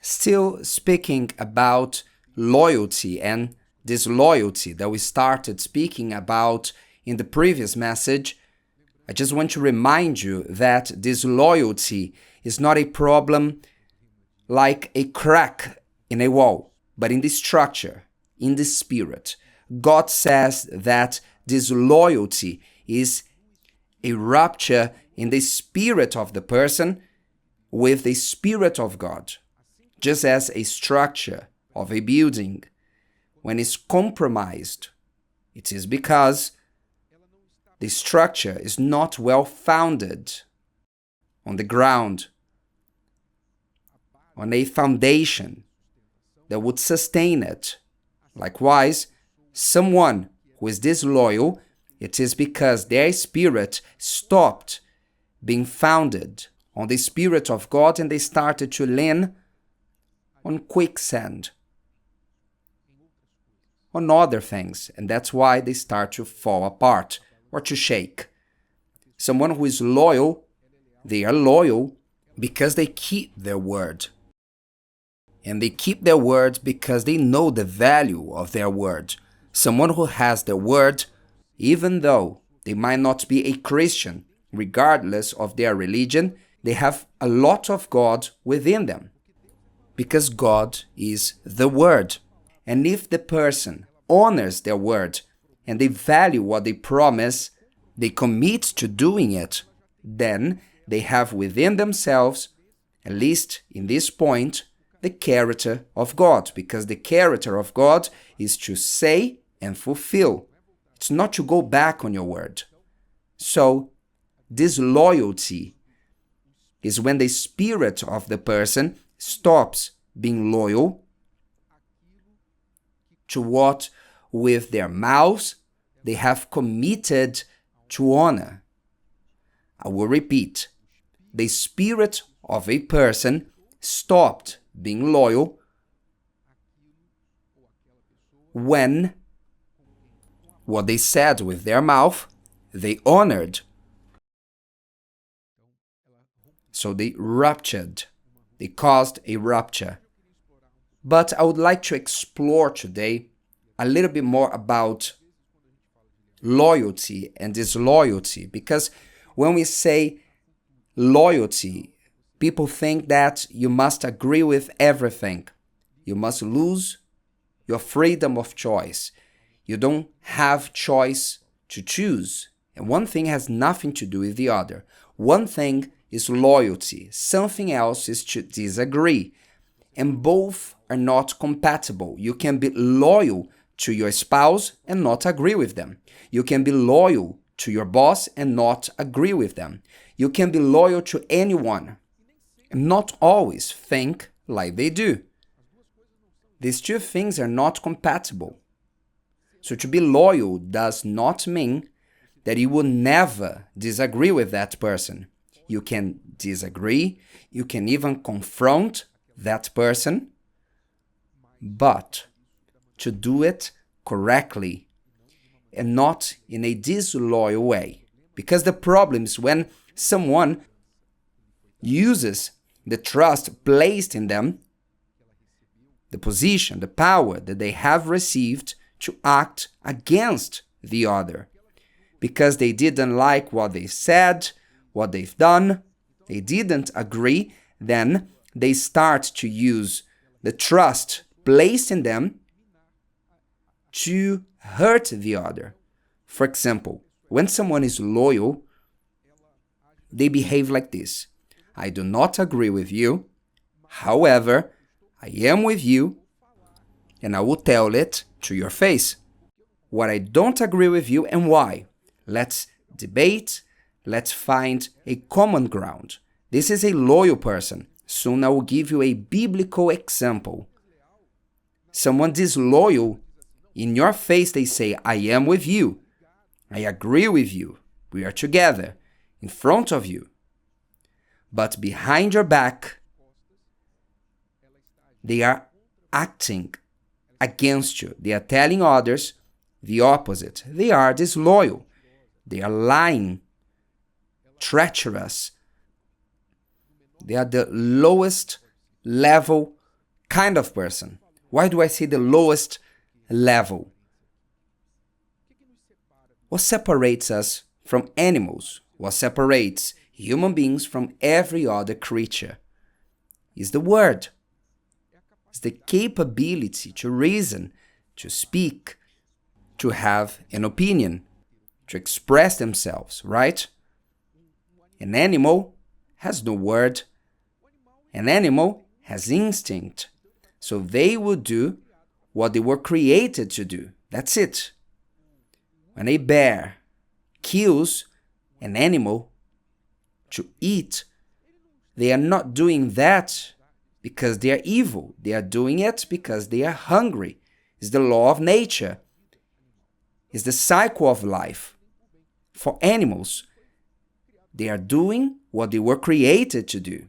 Still speaking about loyalty and disloyalty that we started speaking about in the previous message, I just want to remind you that disloyalty is not a problem like a crack in a wall, but in the structure, in the spirit. God says that disloyalty is a rupture in the spirit of the person with the Spirit of God. Just as a structure of a building, when it's compromised, it is because the structure is not well founded on the ground, on a foundation that would sustain it. Likewise, someone who is disloyal, it is because their spirit stopped being founded on the Spirit of God and they started to lean on quicksand, on other things, and that's why they start to fall apart or to shake. Someone who is loyal, they are loyal because they keep their word. And they keep their word because they know the value of their word. Someone who has their word, even though they might not be a Christian, regardless of their religion, they have a lot of God within them. Because God is the Word. And if the person honors their word and they value what they promise, they commit to doing it, then they have within themselves, at least in this point, the character of God. Because the character of God is to say and fulfill. It's not to go back on your word. So, disloyalty is when the spirit of the person stops being loyal to what with their mouths they have committed to honor. I will repeat. The spirit of a person stopped being loyal when what they said with their mouth they honored. So they ruptured. They caused a rupture. But I would like to explore today a little bit more about loyalty and disloyalty. Because when we say loyalty, people think that you must agree with everything. You must lose your freedom of choice. You don't have choice to choose. And one thing has nothing to do with the other. One thing is loyalty. Something else is to disagree. And both are not compatible. You can be loyal to your spouse and not agree with them. You can be loyal to your boss and not agree with them. You can be loyal to anyone and not always think like they do. These two things are not compatible. So to be loyal does not mean that you will never disagree with that person. You can disagree, you can even confront that person, but to do it correctly and not in a disloyal way. Because the problem is when someone uses the trust placed in them, the position, the power that they have received to act against the other. Because they didn't like what they said, what they've done, they didn't agree, then they start to use the trust placed in them to hurt the other. For example, when someone is loyal, they behave like this. I do not agree with you. However, I am with you, and I will tell it to your face. What I don't agree with you and why. Let's debate. Let's find a common ground. This is a loyal person. Soon I will give you a biblical example. Someone disloyal, in your face they say, I am with you. I agree with you. We are together, in front of you. But behind your back, they are acting against you. They are telling others the opposite. They are disloyal. They are lying, treacherous. They are the lowest level kind of person? Why do I say the lowest level? What separates us from animals? What separates human beings from every other creature? Is the word. It's the capability to reason, to speak, to have an opinion, to express themselves, right? An animal has no word. An animal has instinct. So they will do what they were created to do. That's it. When a bear kills an animal to eat, they are not doing that because they are evil. They are doing it because they are hungry. It's the law of nature. It's the cycle of life. For animals, they are doing what they were created to do.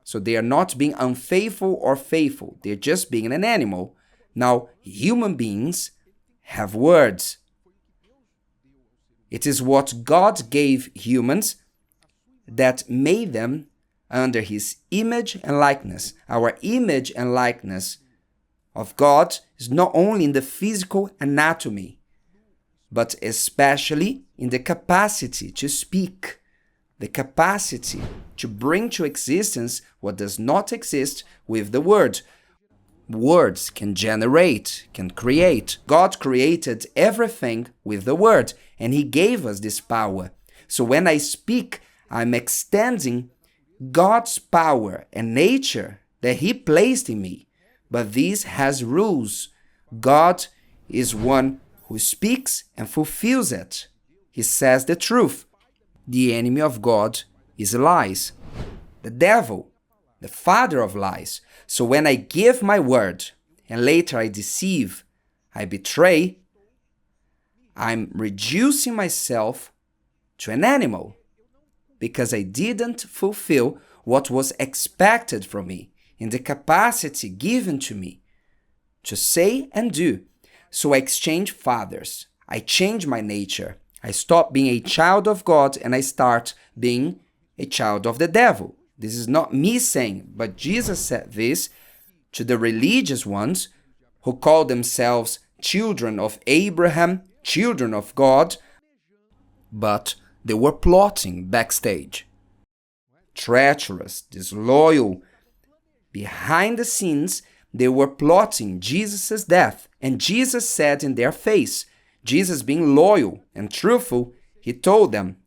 So they are not being unfaithful or faithful. They're just being an animal. Now, human beings have words. It is what God gave humans that made them under His image and likeness. Our image and likeness of God is not only in the physical anatomy, but especially in the capacity to speak, the capacity to bring to existence what does not exist with the word. Words can generate, can create. God created everything with the word, and He gave us this power. So when I speak, I'm extending God's power and nature that He placed in me. But this has rules. God is one who speaks and fulfills it. He says the truth. The enemy of God is lies. The devil, the father of lies. So when I give my word and later I deceive, I betray, I'm reducing myself to an animal because I didn't fulfill what was expected from me in the capacity given to me to say and do. So I exchange fathers. I change my nature. I stop being a child of God and I start being a child of the devil. This is not me saying, but Jesus said this to the religious ones who call themselves children of Abraham, children of God, but they were plotting backstage. Treacherous, disloyal. Behind the scenes, they were plotting Jesus' death. And Jesus said in their face, Jesus being loyal and truthful, He told them,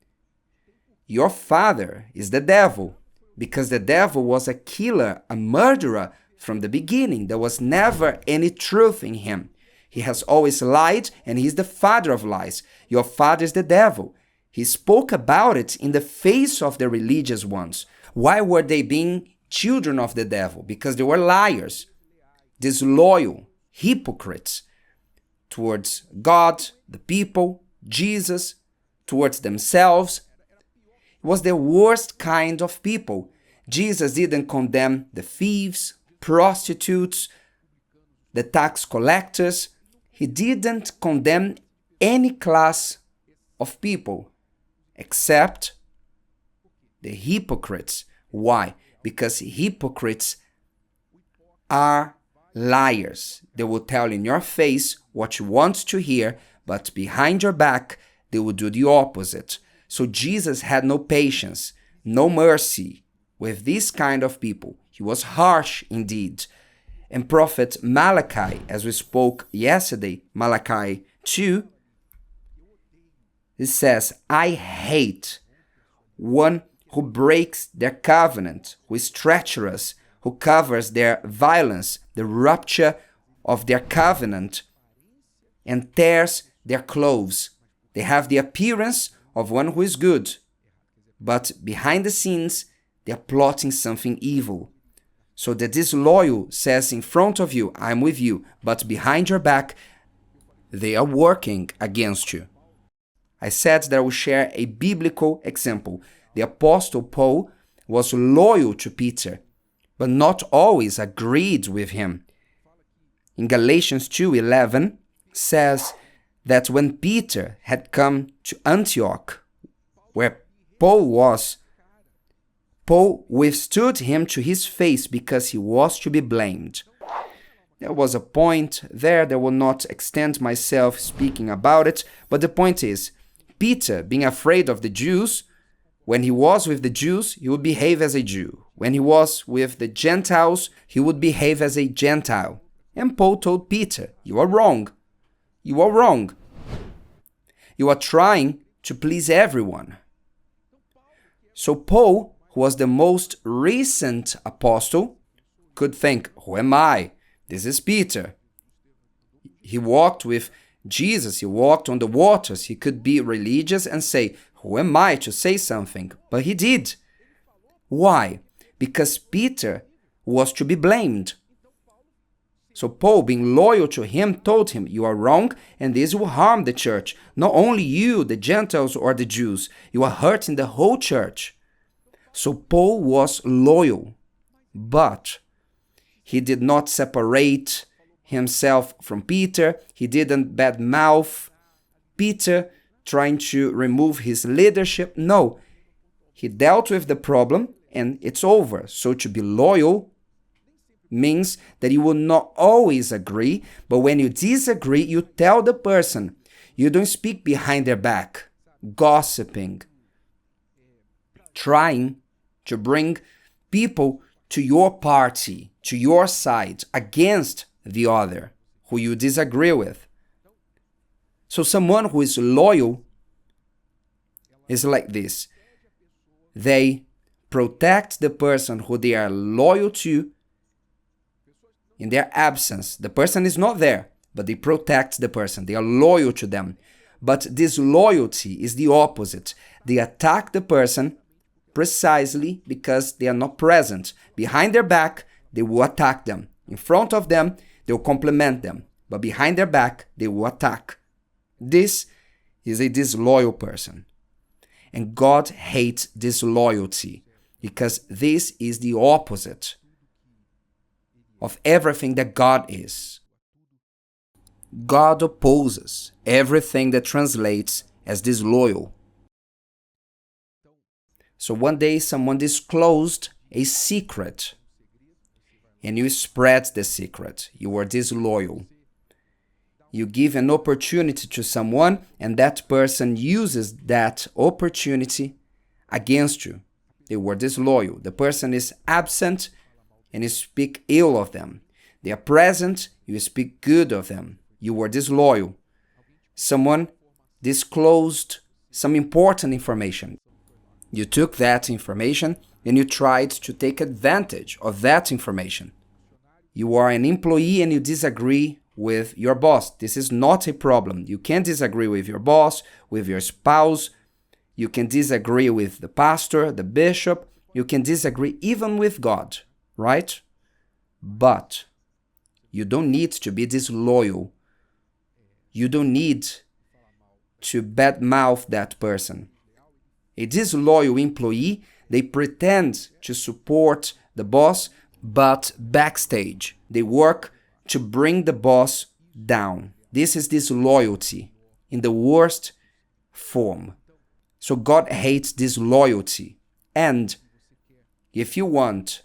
your father is the devil, because the devil was a killer, a murderer from the beginning. There was never any truth in him. He has always lied and he's the father of lies. Your father is the devil. He spoke about it in the face of the religious ones. Why were they being children of the devil? Because they were liars, disloyal, hypocrites towards God, the people, Jesus, towards themselves. It was the worst kind of people. Jesus didn't condemn the thieves, prostitutes, the tax collectors. He didn't condemn any class of people except the hypocrites. Why? Because hypocrites are liars. They will tell in your face what you want to hear, but behind your back, they will do the opposite. So Jesus had no patience, no mercy with this kind of people. He was harsh indeed. And Prophet Malachi, as we spoke yesterday, Malachi 2, it says, I hate one who breaks their covenant, who is treacherous, who covers their violence, the rupture of their covenant, and tears their clothes. They have the appearance of one who is good, but behind the scenes, they are plotting something evil. So the disloyal says in front of you, I'm with you, but behind your back, they are working against you. I said that I will share a biblical example. The Apostle Paul was loyal to Peter, but not always agreed with him. In Galatians 2:11 says that when Peter had come to Antioch, where Paul was, Paul withstood him to his face because he was to be blamed. There was a point there that will not extend myself speaking about it, but the point is, Peter, being afraid of the Jews, when he was with the Jews, he would behave as a Jew. When he was with the Gentiles, he would behave as a Gentile. And Paul told Peter, you are wrong. You are wrong. You are trying to please everyone. So Paul, who was the most recent apostle, could think, who am I? This is Peter. He walked with Jesus. He walked on the waters. He could be religious and say, who am I to say something? But he did. Why? Because Peter was to be blamed. So Paul, being loyal to him, told him, you are wrong and this will harm the church. Not only you, the Gentiles or the Jews. You are hurting the whole church. So Paul was loyal, but he did not separate himself from Peter. He didn't badmouth Peter, trying to remove his leadership. No, he dealt with the problem and it's over. So to be loyal means that you will not always agree, but when you disagree, you tell the person. You don't speak behind their back, gossiping, trying to bring people to your party, to your side, against the other who you disagree with. So someone who is loyal is like this. They protect the person who they are loyal to in their absence. The person is not there, but they protect the person. They are loyal to them. But disloyalty is the opposite. They attack the person precisely because they are not present. Behind their back, they will attack them. In front of them, they will compliment them. But behind their back, they will attack. This is a disloyal person. And God hates disloyalty because this is the opposite of everything that God is. God opposes everything that translates as disloyal. So one day someone disclosed a secret and you spread the secret. You were disloyal. You give an opportunity to someone and that person uses that opportunity against you. They were disloyal. The person is absent and you speak ill of them. They are present, you speak good of them. You were disloyal. Someone disclosed some important information. You took that information and you tried to take advantage of that information. You are an employee and you disagree with your boss. This is not a problem. You can disagree with your boss, with your spouse. You can disagree with the pastor, the bishop. You can disagree even with God, right? But you don't need to be disloyal. You don't need to badmouth that person. A disloyal employee, they pretend to support the boss, but backstage, they work to bring the boss down. This is disloyalty in the worst form. So God hates disloyalty. And if you want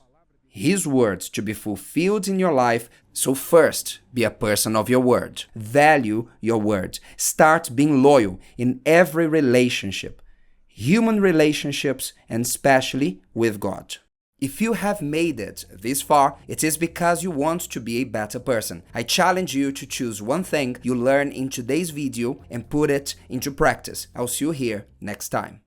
His words to be fulfilled in your life, so first, be a person of your word. Value your word. Start being loyal in every relationship. Human relationships, and especially with God. If you have made it this far, it is because you want to be a better person. I challenge you to choose one thing you learn in today's video and put it into practice. I'll see you here next time.